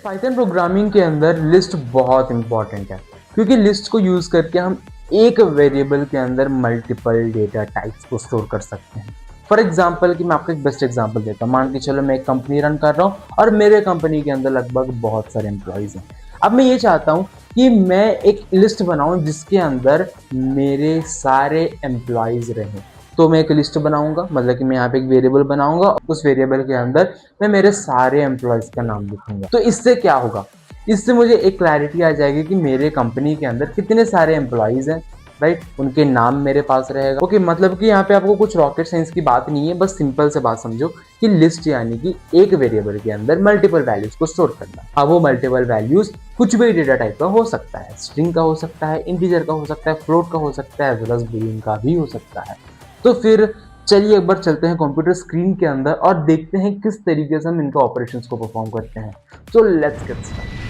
Python programming के अंदर list बहुत इंपॉर्टेंट है क्योंकि लिस्ट को यूज करके हम एक वेरिएबल के अंदर मल्टीपल डेटा टाइप्स को स्टोर कर सकते हैं। फॉर एग्जाम्पल कि मैं आपको एक बेस्ट एग्जाम्पल देता हूँ। मान के चलो मैं एक कंपनी रन कर रहा हूँ और मेरे कंपनी के अंदर लगभग बहुत सारे एम्प्लॉयज हैं। अब मैं ये चाहता हूँ कि मैं एक लिस्ट बनाऊं जिसके अंदर मेरे सारे एम्प्लॉयज रहें। तो मैं एक लिस्ट बनाऊंगा, मतलब कि मैं यहाँ पे एक वेरिएबल बनाऊंगा, उस वेरिएबल के अंदर मैं मेरे सारे एम्प्लॉयज का नाम लिखूंगा। तो इससे क्या होगा, इससे मुझे एक क्लैरिटी आ जाएगी कि मेरे कंपनी के अंदर कितने सारे एम्प्लॉयज हैं, राइट। उनके नाम मेरे पास रहेगा। ओके, मतलब कि यहाँ पे आपको कुछ रॉकेट साइंस की बात नहीं है, बस सिंपल से बात समझो कि लिस्ट यानी कि एक वेरिएबल के अंदर मल्टीपल वैल्यूज को स्टोर करना। अब वो मल्टीपल वैल्यूज कुछ भी डेटा टाइप का हो सकता है, स्ट्रिंग का हो सकता है, इंटीजर का हो सकता है, फ्लोट का हो सकता है, एज वेल एज बूलियन का भी हो सकता है। तो फिर चलिए एक बार चलते हैं कंप्यूटर स्क्रीन के अंदर और देखते हैं किस तरीके से हम इनका ऑपरेशंस को परफॉर्म करते हैं। तो let's get start.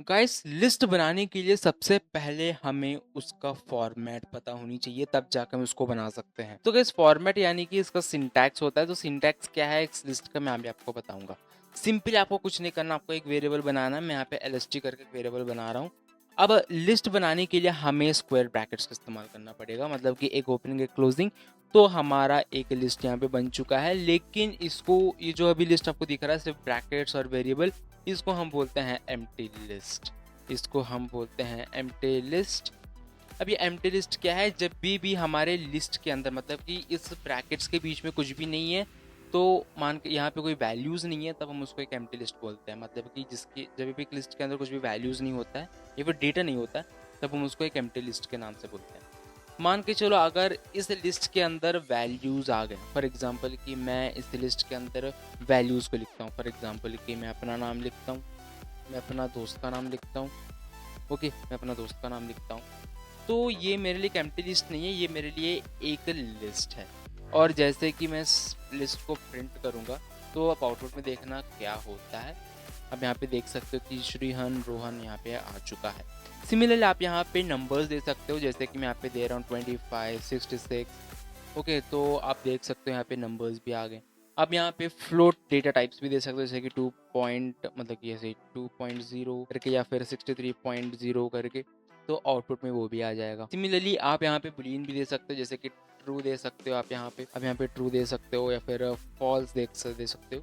Guys, list बनाने के लिए सबसे पहले हमें उसका फॉर्मेट पता होनी चाहिए, तब जाकर हम उसको बना सकते हैं। तो गाइस, फॉर्मेट यानी कि इसका सिंटैक्स होता है। तो सिंटैक्स क्या है इस लिस्ट का, मैं अभी आपको बताऊंगा। सिंपली आपको कुछ नहीं करना, आपको एक वेरिएबल बनाना है। मैं यहाँ पे lst करके एक वेरिएबल बना रहा हूँ। अब लिस्ट बनाने के लिए हमें स्क्वायर ब्रैकेट्स का इस्तेमाल करना पड़ेगा, मतलब कि एक ओपनिंग एक क्लोजिंग। तो हमारा एक लिस्ट यहाँ पे बन चुका है, लेकिन इसको, ये जो अभी लिस्ट आपको दिख रहा है सिर्फ ब्रैकेट्स और वेरिएबल, इसको हम बोलते हैं एम्प्टी लिस्ट। इसको हम बोलते हैं एम्प्टी लिस्ट। अब ये एम्प्टी लिस्ट क्या है, जब भी हमारे लिस्ट के अंदर, मतलब कि इस ब्रैकेट्स के बीच में कुछ भी नहीं है, तो मान के यहाँ पे कोई वैल्यूज़ नहीं है, तब हम उसको एक एम्प्टी लिस्ट बोलते हैं। मतलब कि जिसकी जब भी एक लिस्ट के अंदर कुछ भी वैल्यूज़ नहीं होता है या फिर डेटा नहीं होता है, तब हम उसको एक एम्प्टी लिस्ट के नाम से बोलते हैं। मान के चलो अगर इस लिस्ट के अंदर वैल्यूज़ आ गए, फॉर एग्जांपल कि मैं इस लिस्ट के अंदर वैल्यूज़ को लिखता हूँ। फॉर एग्जांपल कि मैं अपना नाम लिखता हूँ, मैं अपना दोस्त का नाम लिखता हूँ। ओके, मैं अपना दोस्त का नाम लिखता हूँ। तो ये मेरे लिए एक एम्प्टी लिस्ट नहीं है, ये मेरे लिए एक लिस्ट है। और जैसे कि मैं इस लिस्ट को प्रिंट करूँगा, तो आप आउटपुट में देखना क्या होता है। अब यहाँ पे देख सकते हो कि श्रीहन रोहन यहाँ पे आ चुका है। सिमिलरली आप यहाँ पे नंबर्स दे सकते हो, जैसे कि मैं यहाँ पे दे रहा हूँ 25, 66। ओके, तो आप देख सकते हो यहाँ पे नंबर्स भी आ गए। अब यहाँ पे फ्लोट डेटा टाइप्स भी दे सकते हो, जैसे कि 2 पॉइंट, मतलब कि ऐसे 2.0 करके या फिर 63.0 करके, तो आउटपुट में वो भी आ जाएगा। सिमिलरली आप यहाँ पे बूलियन भी दे सकते हो, जैसे कि ट्रू दे सकते हो आप यहाँ पे। अब यहाँ पे ट्रू दे सकते हो या फिर फॉल्स दे सकते हो,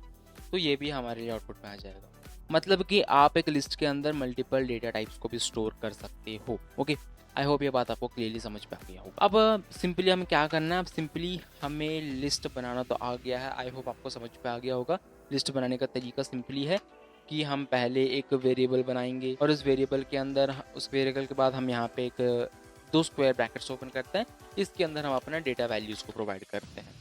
तो ये भी हमारे लिए आउटपुट में आ जाएगा। मतलब कि आप एक लिस्ट के अंदर मल्टीपल डेटा टाइप्स को भी स्टोर कर सकते हो। ओके, आई होप ये बात आपको क्लियरली समझ में आ गया होगा। अब सिंपली हमें क्या करना है, अब सिंपली हमें लिस्ट बनाना तो आ गया है, आई होप आपको समझ में आ गया होगा। लिस्ट बनाने का तरीका सिंपली है कि हम पहले एक वेरिएबल बनाएंगे और उस वेरिएबल के अंदर, उस वेरिएबल के बाद हम यहाँ पे एक 2 स्क्वायर ब्रैकेट्स ओपन करते हैं। इसके अंदर हम अपना डेटा वैल्यूज़ को प्रोवाइड करते हैं।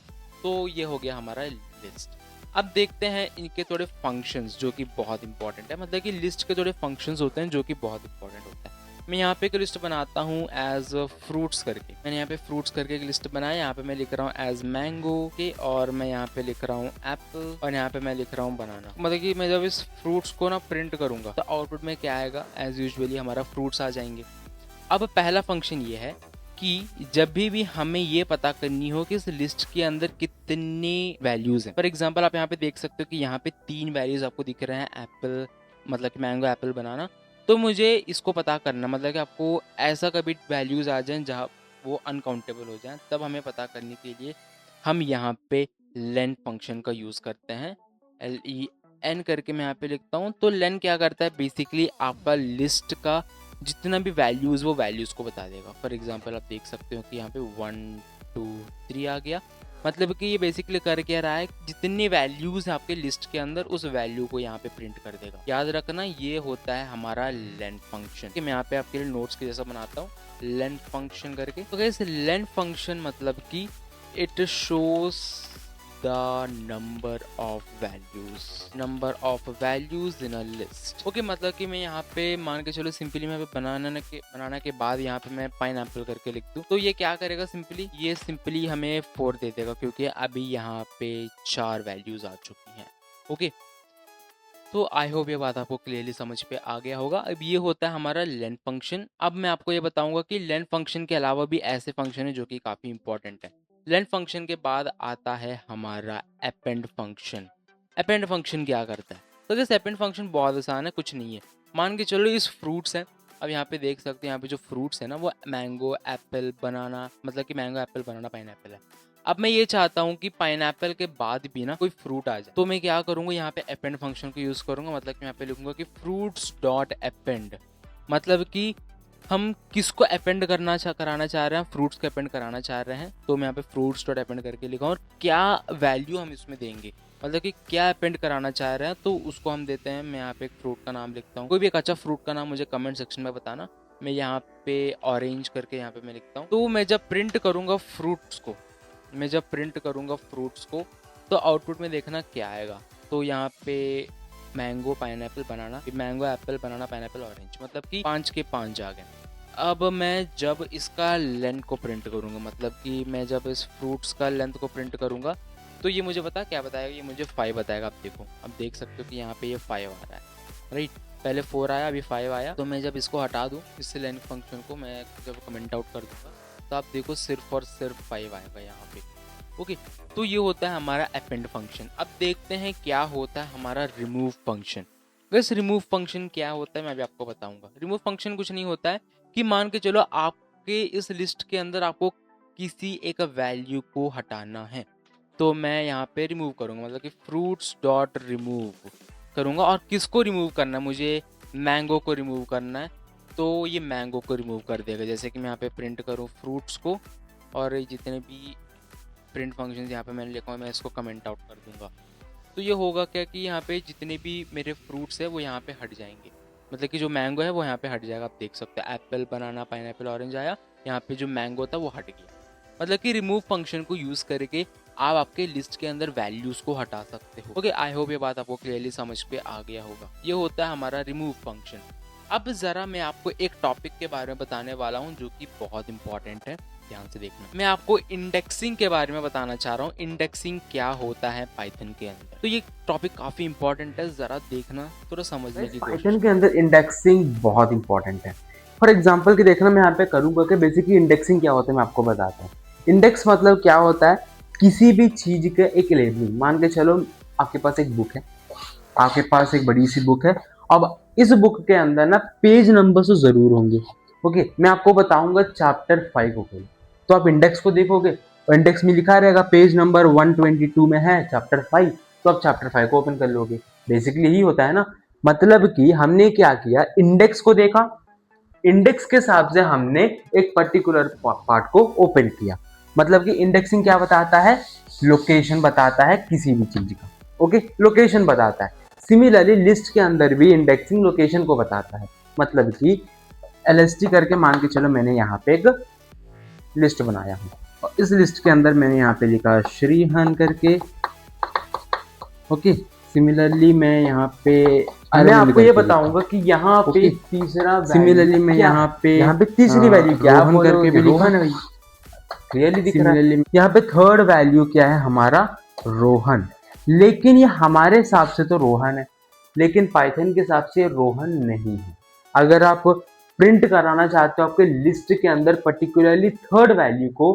तो ये हो गया हमारा लिस्ट। अब देखते हैं इनके थोड़े फंक्शंस जो कि बहुत इंपॉर्टेंट है, मतलब कि लिस्ट के थोड़े फंक्शंस होते हैं जो कि बहुत इंपॉर्टेंट होता है। मैं यहाँ पे एक लिस्ट बनाता हूँ एज फ्रूट्स करके। मैंने यहाँ पे फ्रूट्स करके एक लिस्ट बनाया। यहाँ पे मैं लिख रहा हूँ एज मैंगो के, और मैं यहाँ पे लिख रहा हूँ एप्पल, और यहाँ पे मैं लिख रहा हूँ बनाना। मतलब कि मैं जब इस फ्रूट्स को ना प्रिंट करूंगा तो आउटपुट में क्या आएगा, एज यूजुअली हमारा फ्रूट्स आ जाएंगे। अब पहला फंक्शन ये है कि जब भी हमें ये पता करनी हो कि इस लिस्ट के अंदर कितने वैल्यूज हैं। फॉर एग्जांपल आप यहाँ पे देख सकते हो कि यहाँ पे 3 वैल्यूज आपको दिख रहे हैं, एप्पल, मतलब कि मैंगो, एप्पल, बनाना। तो मुझे इसको पता करना, मतलब कि आपको ऐसा कभी वैल्यूज आ जाएं जहाँ वो अनकाउंटेबल हो जाएं, तब हमें पता करने के लिए हम यहाँ पे लेन फंक्शन का यूज करते हैं। LEN करके मैं यहाँ पे लिखता हूँ। तो लेन क्या करता है, बेसिकली आपका लिस्ट का जितना भी वैल्यूज़, वो वैल्यूज़ को बता देगा। फॉर एग्जांपल आप देख सकते हो कि यहाँ पे 1 2 3 आ गया। मतलब कि ये बेसिकली कर क्या रहा है, जितनी वैल्यूज़ है आपके लिस्ट के अंदर, उस वैल्यू को यहाँ पे प्रिंट कर देगा। याद रखना, ये होता है हमारा लेन फंक्शन। कि मैं यहाँ पे आपके लिए नोट्स के जैसा बनाता हूँ, लेन फंक्शन करके। तो गाइस, लेन फंक्शन मतलब कि it shows the number of values in a list। Okay, मतलब कि मैं यहाँ पे मान के चलो सिंपली मैं बनाना के बाद यहाँ पे मैं पाइनएप्पल करके लिख दूँ, तो ये क्या करेगा, ये सिंपली हमें 4 दे देगा, क्योंकि अभी यहाँ पे 4 वैल्यूज आ चुकी हैं। ओके, तो आई होप ये बात आपको क्लियरली समझ पे आ गया होगा। अब ये होता है हमारा लेन फंक्शन। अब मैं आपको ये बताऊंगा कि लेन फंक्शन के अलावा भी ऐसे फंक्शन है जो कि काफ़ी इंपॉर्टेंट है। लेन फंक्शन के बाद आता है हमारा अपेंड फंक्शन। अपेंड फंक्शन क्या करता है? तो गाइस अपेंड फंक्शन बहुत आसान है, कुछ नहीं है। मान के चलो इस फ्रूट्स हैं, अब यहाँ पे देख सकते हैं, यहाँ पे जो फ्रूट्स है ना वो मैंगो, एप्पल, बनाना, मतलब कि मैंगो, एप्पल, बनाना, पाइनएप्पल है। अब मैं ये चाहता हूँ कि पाइनएप्पल के बाद भी ना कोई फ्रूट आ जाए, तो मैं क्या करूँगा, यहाँ पे अपेंड फंक्शन को यूज़ करूँगा। मतलब कि यहाँ पे लिखूंगा कि फ्रूट्स डॉट अपेंड, मतलब कि हम किसको अपेंड कराना चाह रहे हैं, फ्रूट्स को अपेंड कराना चाह रहे हैं। तो मैं यहाँ पे फ्रूट्स डॉट अपेंड करके लिखा और क्या वैल्यू हम इसमें देंगे, मतलब कि क्या अपेंड कराना चाह रहे हैं, तो उसको हम देते हैं। मैं यहाँ पे एक फ्रूट का नाम लिखता हूँ, कोई भी एक अच्छा फ्रूट का नाम मुझे कमेंट सेक्शन में बताना। मैं यहाँ पे ऑरेंज करके यहाँ पे मैं लिखता हूँ। तो मैं जब प्रिंट करूँगा फ्रूट्स को, तो आउटपुट में देखना क्या आएगा। तो यहाँ पे मैंगो, पाइनएप्पल, बनाना, मैंगो, एप्पल, बनाना, पाइनएप्पल, ऑरेंज, मतलब कि 5 के 5 आ गए। अब मैं जब इसका लेंथ को प्रिंट करूँगा, मतलब कि मैं जब इस फ्रूट्स का लेंथ को प्रिंट करूँगा, तो ये मुझे क्या बताएगा, ये मुझे 5 बताएगा। आप देखो, अब देख सकते हो कि यहाँ पे ये 5 आ रहा है, राइट। पहले 4 आया, अभी 5 आया। तो मैं जब इसको हटा दूँ, इस लेंथ फंक्शन को मैं जब कमेंट आउट कर दूँगा, तो आप देखो सिर्फ और सिर्फ 5 आएगा यहाँ पे। ओके, तो ये होता है हमारा अपेंड फंक्शन। अब देखते हैं क्या होता है हमारा रिमूव फंक्शन। वैसे रिमूव फंक्शन क्या होता है मैं भी आपको बताऊंगा। रिमूव फंक्शन कुछ नहीं होता है कि मान के चलो आपके इस लिस्ट के अंदर आपको किसी एक वैल्यू को हटाना है, तो मैं यहाँ पे रिमूव करूँगा, मतलब कि फ्रूट्स डॉट रिमूव करूँगा। और किसको रिमूव करना है, मुझे मैंगो को रिमूव करना है, तो ये मैंगो को रिमूव कर देगा। जैसे कि मैं यहाँ पे प्रिंट करूँ फ्रूट्स को, और जितने भी प्रिंट फंक्शन यहाँ पे मैंने लिखा है मैं इसको कमेंट आउट कर दूंगा। तो ये होगा क्या कि यहाँ पे जितने भी मेरे फ्रूट्स है वो यहाँ पे हट जाएंगे, मतलब कि जो मैंगो है वो यहाँ पे हट जाएगा। आप देख सकते हैं एप्पल, बनाना, पाइनएप्पल, ऑरेंज आया, यहाँ पे जो मैंगो था वो हट गया। मतलब कि रिमूव फंक्शन को यूज़ करके आप आपके लिस्ट के अंदर वैल्यूज़ को हटा सकते हो। ओके, आई होप ये बात आपको क्लियरली समझ पे आ गया होगा। ये होता है हमारा रिमूव फंक्शन। अब ज़रा मैं आपको एक टॉपिक के बारे में बताने वाला हूँ जो कि बहुत इंपॉर्टेंट है, ध्यान से देखना। मैं आपको इंडेक्सिंग के बारे में बताना चाह रहा हूँ। इंडेक्सिंग क्या होता है पाइथन के अंदर, तो ये टॉपिक काफी इंपॉर्टेंट है, जरा देखना, थोड़ा समझने की कोशिश। पाइथन के अंदर इंडेक्सिंग बहुत इंपॉर्टेंट है। फॉर एग्जांपल की देखना मैं यहाँ पे करूँगा कि बेसिकली इंडेक्सिंग क्या होता है, मैं आपको बताता हूँ। इंडेक्स मतलब क्या होता है, किसी भी चीज के एक लेबलिंग। मान के चलो आपके पास एक बुक है, आपके पास एक बड़ी सी बुक है। अब इस बुक के अंदर ना पेज नंबर तो जरूर होंगे। ओके, मैं आपको बताऊंगा चैप्टर 5 को खोलो, तो आप इंडेक्स को देखोगे, इंडेक्स में लिखा रहेगा पेज नंबर 122 में है चैप्टर 5, तो आप चैप्टर 5 को ओपन कर लोगे। बेसिकली यही होता है ना। मतलब कि हमने क्या किया, इंडेक्स को देखा, इंडेक्स के हिसाब से हमने एक पर्टिकुलर पार्ट को ओपन किया। मतलब कि इंडेक्सिंग क्या बताता है, लोकेशन बताता है किसी भी चीज का। ओके, लोकेशन बताता है। सिमिलरली लिस्ट के अंदर भी इंडेक्सिंग लोकेशन को बताता है। मतलब कि एलएसटी करके मान के चलो मैंने यहाँ पे एक लिस्ट बनाया हूँ, और इस लिस्ट के अंदर मैंने यहाँ पे लिखा श्रीहन करके। ओके, सिमिलरली मैं यहाँ पे मैं आपको ये बताऊंगा कि यहाँ पे तीसरा, सिमिलरली मैं यहाँ पे तीसरी वैल्यू क्या है, करके भी लिखा ना, क्लियरली दिख रहा है। यहाँ पे थर्ड वैल्यू क्या है हमारा, रोहन। लेकिन ये हमारे हिसाब से तो रोहन है, लेकिन पाइथन के हिसाब से रोहन नहीं है। अगर आप प्रिंट कराना चाहते हो आपके लिस्ट के अंदर पर्टिकुलरली थर्ड वैल्यू को,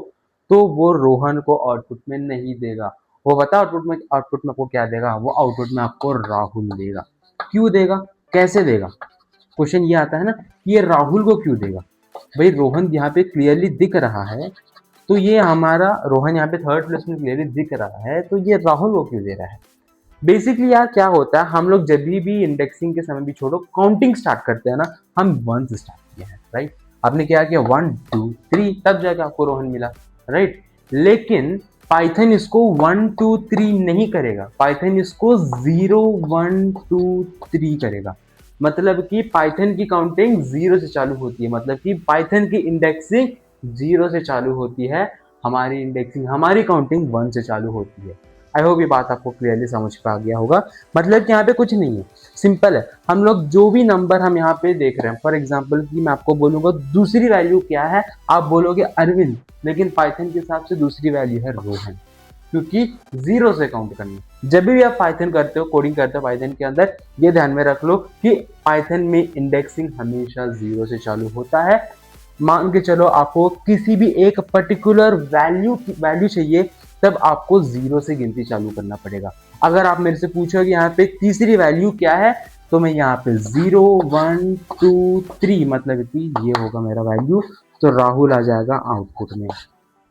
तो वो रोहन को आउटपुट में नहीं देगा। वो बता आउटपुट में आपको क्या देगा, वो आउटपुट में आपको राहुल देगा। क्यों देगा, कैसे देगा, क्वेश्चन ये आता है ना, ये राहुल को क्यों देगा। भाई रोहन यहाँ पे क्लियरली दिख रहा है, तो ये हमारा रोहन यहाँ पे थर्ड प्लेस में क्लियरली दिख रहा है, तो ये राहुल को क्यों दे रहा है। बेसिकली यार क्या होता है, हम लोग जब भी इंडेक्सिंग के समय भी छोड़ो काउंटिंग स्टार्ट करते हैं ना, हम 1 से स्टार्ट किया है, राइट। आपने क्या किया 1 2 3, तब जाके आपको रोहन मिला, राइट। लेकिन पाइथन इसको 1 2 3 नहीं करेगा, पाइथन इसको 0 1 2 3 करेगा। मतलब कि पाइथन की काउंटिंग 0 से चालू होती है, मतलब कि पाइथन की इंडेक्सिंग 0 से चालू होती है, हमारी इंडेक्सिंग, हमारी काउंटिंग 1 से चालू होती है। आई होप ये बात आपको क्लियरली समझ पा गया होगा। मतलब कि यहाँ पे कुछ नहीं है, सिंपल है। हम लोग जो भी नंबर हम यहाँ पे देख रहे हैं, फॉर एग्जांपल कि मैं आपको बोलूंगा दूसरी वैल्यू क्या है, आप बोलोगे अरविंद, लेकिन पाइथन के हिसाब से दूसरी वैल्यू है रोहन, क्योंकि 0 से काउंट करनी। जब भी आप पाइथन करते हो, कोडिंग करते हो पाइथन के अंदर, ये ध्यान में रख लो कि पाइथन में इंडेक्सिंग हमेशा 0 से चालू होता है। मान के चलो आपको किसी भी एक पर्टिकुलर वैल्यू चाहिए, तब आपको 0 से गिनती चालू करना पड़ेगा। अगर आप मेरे से पूछो कि यहाँ पे तीसरी वैल्यू क्या है, तो मैं यहाँ पे 0 1 2 3 मतलब कि ये होगा मेरा वैल्यू, तो राहुल आ जाएगा आउटपुट में।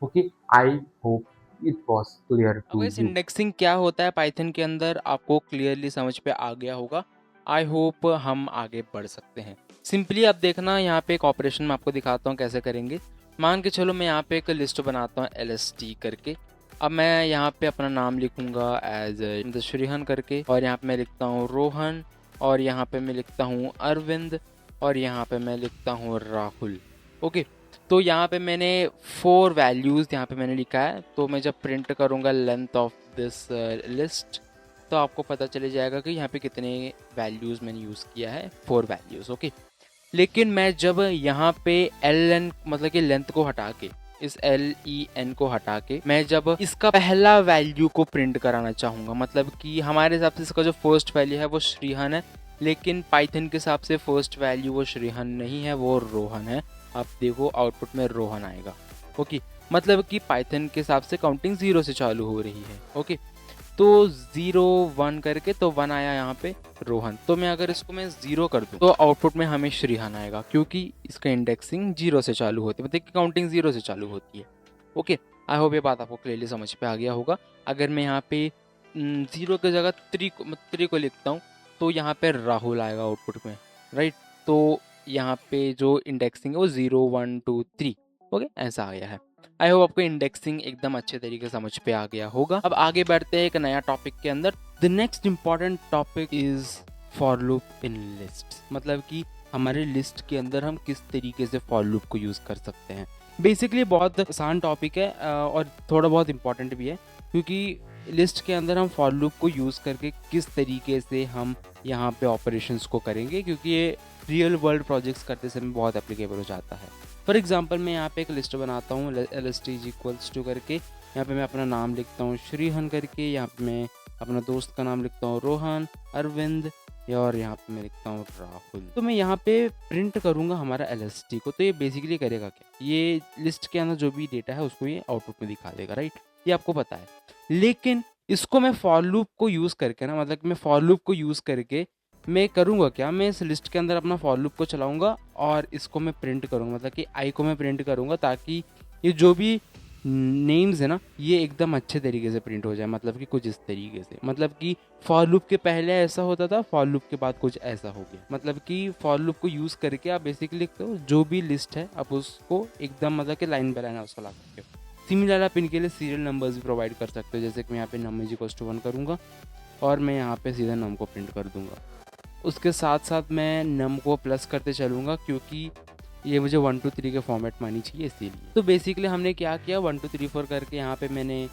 Okay, I hope it was clear अब टू इस यू। इंडेक्सिंग क्या होता है पाइथन के अंदर आपको क्लियरली समझ पे आ गया होगा। आई होप हम आगे बढ़ सकते हैं। सिंपली अब देखना, यहाँ पे एक ऑपरेशन मैं आपको दिखाता हूँ कैसे करेंगे। मान के चलो मैं यहाँ पे एक लिस्ट बनाता हूँ LST करके। अब मैं यहाँ पे अपना नाम लिखूंगा एज श्रीहन करके, और यहाँ पे मैं लिखता हूँ रोहन, और यहाँ पे मैं लिखता हूँ अरविंद, और यहाँ पे मैं लिखता हूँ राहुल। ओके, तो यहाँ पे मैंने 4 वैल्यूज़ यहाँ पे मैंने लिखा है। तो मैं जब प्रिंट करूँगा लेंथ ऑफ दिस लिस्ट, तो आपको पता चले जाएगा कि यहाँ पे कितने वैल्यूज़ मैंने यूज़ किया है, 4 वैल्यूज़। ओके, लेकिन मैं जब यहाँ पे LN मतलब कि लेंथ को हटा के, इस LEN को हटा के मैं जब इसका पहला वैल्यू को प्रिंट कराना चाहूँगा, मतलब कि हमारे हिसाब से इसका जो फर्स्ट वैल्यू है वो श्रीहन है, लेकिन पाइथन के हिसाब से फर्स्ट वैल्यू वो श्रीहन नहीं है, वो रोहन है। आप देखो आउटपुट में रोहन आएगा। ओके, मतलब कि पाइथन के हिसाब से काउंटिंग 0 से चालू हो रही है। ओके, तो 0 1 करके तो 1 आया यहाँ पे रोहन। तो मैं अगर इसको मैं 0 कर दूँ तो आउटपुट में हमें श्रीहन आएगा, क्योंकि इसका इंडेक्सिंग 0 से चालू होती है, मतलब कि काउंटिंग 0 से चालू होती है। ओके, आई होप ये बात आपको क्लियरली समझ पे आ गया होगा। अगर मैं यहाँ पे 0 की जगह 3 को लिखता हूँ, तो यहाँ पे राहुल आएगा आउटपुट में, राइट। तो यहाँ पे जो इंडेक्सिंग है वो 0 1 2 3 ओके ऐसा आ गया है। आई होप आपको इंडेक्सिंग एकदम अच्छे तरीके से समझ पे आ गया होगा। अब आगे बढ़ते हैं एक नया टॉपिक के अंदर। The next important topic is for loop in list, मतलब कि हमारे लिस्ट के अंदर हम किस तरीके से फॉर लूप को यूज़ कर सकते हैं। बेसिकली बहुत आसान टॉपिक है और थोड़ा बहुत इंपॉर्टेंट भी है, क्योंकि लिस्ट के अंदर हम फॉर लूप को यूज़ करके किस तरीके से हम यहाँ पे ऑपरेशंस को करेंगे, क्योंकि ये रियल वर्ल्ड प्रोजेक्ट्स करते समय बहुत एप्लीकेबल हो जाता है। फॉर एग्जांपल मैं यहाँ पे एक लिस्ट बनाता हूँ LST इक्वल्स टू करके, यहाँ पे मैं अपना नाम लिखता हूँ श्रीहन करके, यहाँ पे मैं अपना दोस्त का नाम लिखता हूँ रोहन, अरविंद, और यहाँ पे मैं लिखता हूँ राहुल। तो मैं यहाँ पे प्रिंट करूँगा हमारा LST को। तो ये बेसिकली करेगा क्या, ये लिस्ट के अंदर जो भी डेटा है उसको ये आउटपुट में दिखा देगा, राइट, ये आपको पता है। लेकिन इसको मैं फॉर लूप को यूज़ करके ना, मतलब कि मैं फॉर लूप को यूज़ करके मैं करूँगा क्या, मैं इस लिस्ट के अंदर अपना फॉर लूप को चलाऊँगा और इसको मैं प्रिंट करूँगा, मतलब कि आई को मैं प्रिंट करूँगा, ताकि ये जो भी नेम्स है ना ये एकदम अच्छे तरीके से प्रिंट हो जाए। मतलब कि कुछ इस तरीके से, मतलब कि फॉर लूप के पहले ऐसा होता था, फॉर लूप के बाद कुछ ऐसा हो गया। मतलब कि फॉर लूप को यूज़ करके आप बेसिकली लिखते हो जो भी लिस्ट है आप उसको एकदम मतलब कि लाइन बाय लाइन उसको ला सकते हो। सिमिलर आप इनके लिए सीरियल नंबर्स भी प्रोवाइड कर सकते हो, जैसे कि मैं यहाँ पे नम इज 1 करूँगा और मैं यहाँ पे सीधा नम को प्रिंट कर दूँगा। उसके साथ साथ मैं नम को प्लस करते चलूँगा, क्योंकि ये मुझे 1 2 3 के फॉर्मेट में आनी चाहिए इसीलिए। तो बेसिकली हमने क्या किया, 1 2 3 4 करके यहाँ पे मैंने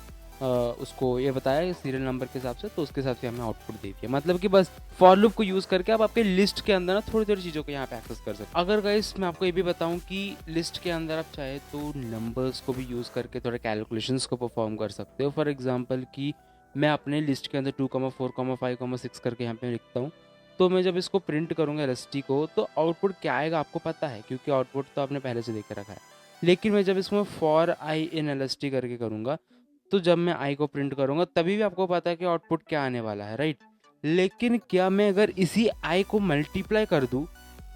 उसको ये बताया सीरियल नंबर के हिसाब से, तो उसके हिसाब से हमें आउटपुट दे दिया। मतलब कि बस फॉर लूप को यूज़ करके आप आपके लिस्ट के अंदर ना थोड़ी थोड़ी चीज़ों को यहाँ पे एक्सेस कर सकते हो। अगर गाइस मैं आपको ये भी बताऊँ कि लिस्ट के अंदर आप चाहे तो नंबर्स को भी यूज़ करके थोड़े कैलकुलेशंस को परफॉर्म कर सकते हो। फॉर एग्जाम्पल कि मैं अपने लिस्ट के अंदर 2 4 5 6 करके यहाँ पे लिखता हूँ, तो मैं जब इसको प्रिंट करूँगा LST को, तो आउटपुट क्या आएगा आपको पता है, क्योंकि आउटपुट तो आपने पहले से देख के रखा है। लेकिन मैं जब इसमें फॉर आई इन LST करके करूँगा, तो जब मैं आई को प्रिंट करूँगा तभी भी आपको पता है कि आउटपुट क्या आने वाला है, राइट। लेकिन क्या मैं अगर इसी आई को मल्टीप्लाई कर दूँ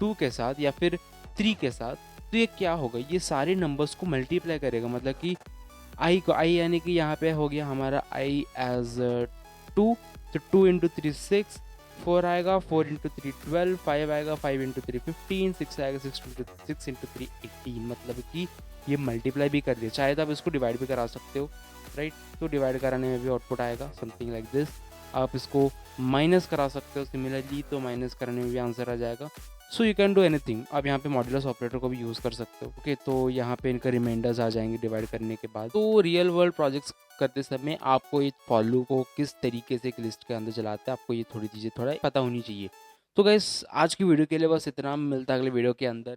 2 के साथ या फिर 3 के साथ, तो ये क्या होगा, ये सारे नंबर्स को मल्टीप्लाई करेगा। मतलब कि आई को, आई यानी कि यहाँ पे हो गया हमारा आई एज 2, तो 2 इंटू 3 6, 4 आएगा, 4 इंटू 3 12, 5 आएगा, 5 इंटू 3 15, 6 आएगा, 6 इंटू 3 18। मतलब कि ये मल्टीप्लाई भी कर दिया, चाहे तो आप इसको डिवाइड भी करा सकते हो, राइट। तो डिवाइड कराने में भी आउटपुट आएगा समथिंग लाइक दिस। आप इसको माइनस करा सकते हो सिमिलरली, तो माइनस कराने में भी आंसर आ जाएगा। So you can do anything. आप यहाँ पे मॉड्यूलस ऑपरेटर को भी यूज़ कर सकते हो। ओके, तो यहाँ पे इनका रिमाइंडर्स आ जाएंगे डिवाइड करने के बाद। तो रियल वर्ल्ड प्रोजेक्ट्स करते समय आपको ये फॉर लूप को किस तरीके से एक लिस्ट के अंदर चलाते हैं, आपको ये थोड़ी चीज़ें थोड़ा पता होनी चाहिए। तो गाइस आज की वीडियो के लिए बस इतना, मिलता है अगले वीडियो के अंदर।